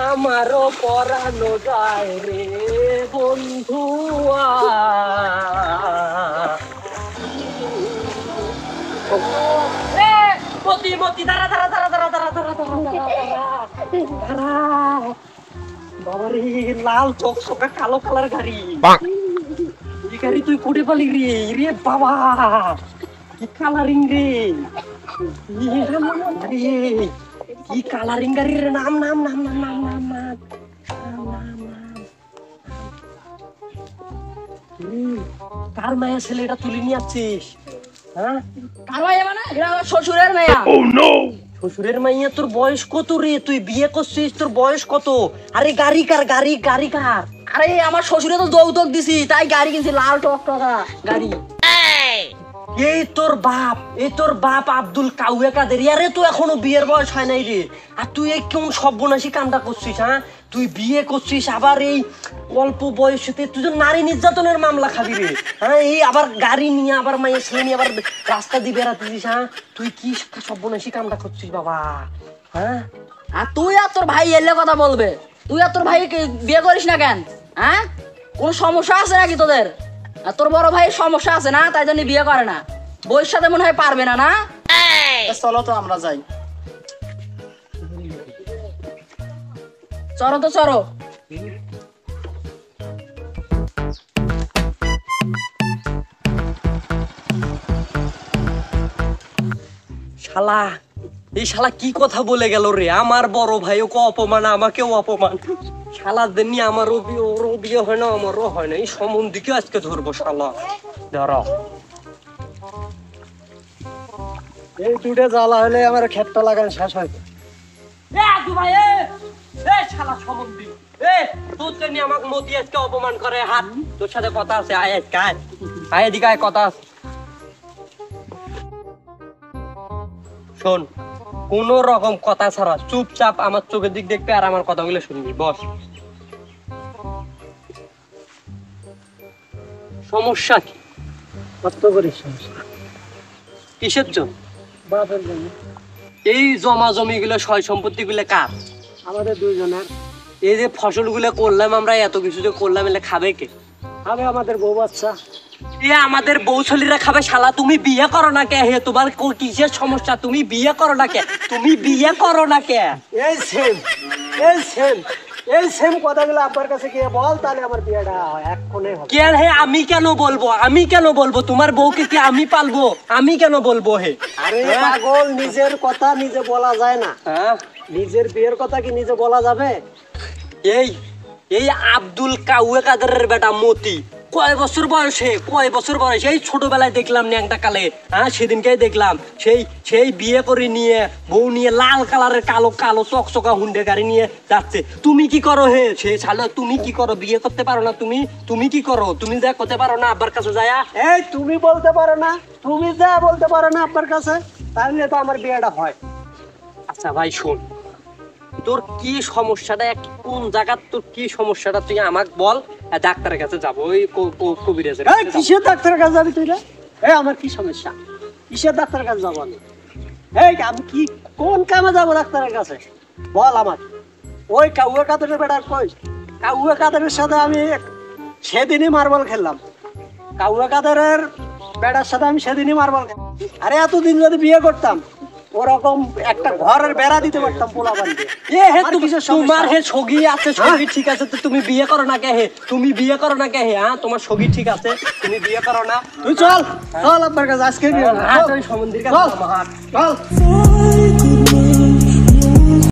আমারও পরানো যায় রে বন্ধু মতি মতি দাঁড়া দাঁড়া দাঁড়া দাঁড়া দাঁড়া দাঁড়া দাঁড়া বাবারে লাল চকচকা কালো কালার গাড়ি এই গাড়ি তুই কোটে পালি রে রে বাবা কি কালারিং রে কি কালারিং গাড়ি রে নাম নাম নাম নাম নাম নাম নাম কার মায়া ছেলেটা তুলে নিয়ে আসছিস হ্যাঁ কার মাইয়া মানে এটা আমার শ্বশুরের মাইয়া শ্বশুরের মাইয়া তোর বয়স কত রে তুই বিয়ে করছিস তোর বয়স কত আরে গাড়ি কার গাড়ি গাড়ি কার আরে আমার শ্বশুরে তো যৌতুক দিছি তাই গাড়ি কিনছি লাল টকটকা গাড়ি এই তোর বাপ আব্দুল কাউয়ে কাদের আরে তুই এখনো বিয়ের বয়স হয় নাই রে আর তুই এই কোন সর্বনাশী কামটা করছিস হ্যাঁ তুই বিয়ে করছিস আবার এই অল্প বয়সেতে তুই তো নারী নির্যাতনের মামলা খাবি রে হ্যাঁ এই আবার গাড়ি নিয়ে আবার মায়ের ছেলে নিয়ে আবার রাস্তা দিয়ে বেড়াতেছিস হ্যাঁ তুই কি সর্বনাশী কামটা করছিস বাবা হ্যাঁ আর তুই আর তোর ভাই এলে কথা বলবে তুই আর তোর ভাই বিয়ে করিস না কেন হ্যাঁ কোন সমস্যা আছে নাকি তোদের আর তোর বড় ভাইয়ের সমস্যা আছে না তাই জন্য বিয়ে করে না বউয়ের সাথে মনে হয় পারবে না না চলো তো আমরা যাই চলো তো চলো শালা এই শালা কি কথা বলে গেল রে আমার বড় ভাইও কে অপমান আমাকেও অপমান শালাদের নিয়ে আমারও বিয়ে ওরও বিয়ে হয় না আমারও হয় না এই সম্বন্ধীকে আজকে ধরবো শালা ধরো এই দুটো জ্বালা হলে আমার ক্ষেতটা লাগানো শেষ হয় শালা সম্বন্ধী তোর জন্য আমাকে মতি আজকে অপমান করে হাত তোর সাথে কথা আছে আয় আজকে আয় এদিকে আয় কথা আছে শোন কোন রকম কথা ছাড়া চুপচাপ আমার চোখের দিক দেখবে আর আমার কথাগুলো শুনবি বস সমস্যা কি কত করিস সমস্যা কিসের জন্য বাপের জন্য এই জমা জমি গুলো সয় সম্পত্তি গুলো কার আমাদের দুইজনের এই যে ফসলগুলো করলাম আমরা এত কিছু যে করলাম এলে খাবে কে খাবে আমাদের বউ বাচ্চা আমাদের বৌছলিরা খাবে শালা তুমি বিয়ে করো না কে হে তোমার কিসের সমস্যা তুমি বিয়ে করো না কে তুমি বিয়ে করো না কে এই সেম কথাগুলো আপনার কাছে গিয়ে বল তাহলে আমার বিয়েটা এক্ষণে হবে কে হে আমি কেন বলবো তোমার বউকে কি আমি পালবো আমি কেন বলবো হে আরে পাগল নিজের কথা নিজে বলা যায় না হ্যাঁ নিজের বিয়ের কথা কি নিজে বলা যাবে এই আব্দুল কাউয়ে কাদেরের বেটা মতি কয় বছর বয়সে এই ছোটবেলায় দেখলাম ন্যাংটা কালে হ্যাঁ সেদিনকেই দেখলাম সেই বিয়ে করে নিয়ে বউ নিয়ে লাল কালারের কালো কালো চকচকা হুন্ডে গাড়ি নিয়ে যাচ্ছে তুমি কি করো হে সে ছাড়ো তুমি কি করো বিয়ে করতে পারো না তুমি কি করো তুমি যা করতে পারো না আব্বার কাছে যায়া এই তুমি বলতে পারো না তুমি যা বলতে পারো না আপনার কাছে তাহলে তো আমার বিয়েটা হয় আচ্ছা ভাই শোন তোর কি সমস্যাটা কোন জায়গা তোর কি সমস্যাটা তুই আমাকে বল ডাক্তারের কাছে যাবো ওই কবিরাজের কিসের ডাক্তারের কাছে যাবি তুই রে আমার কি সমস্যা কিসের ডাক্তারের কাছে যাবো আমি আমি কি কোন কামে যাবো ডাক্তারের কাছে বল আমার ওই কাউয়া কাদের বেটার কই কাউয়া কাদের সাথে আমি সেদিনই মার্বল খেললাম কাউয়া কাদের বেটার সাথে আমি সেদিনই মার্বল খেললাম আরে এতদিন যদি বিয়ে করতাম ওরকম একটা ঘরের বেড়া দিতে পারতাম পোলা বাড়িতে তোমার হে সগী আছে সগী ঠিক আছে তো তুমি বিয়ে করো না কে হে হ্যাঁ তোমার সগী ঠিক আছে তুমি বিয়ে করো না তুই চল আপনার কাছে আজকে সম্বন্ধীর কাছে চল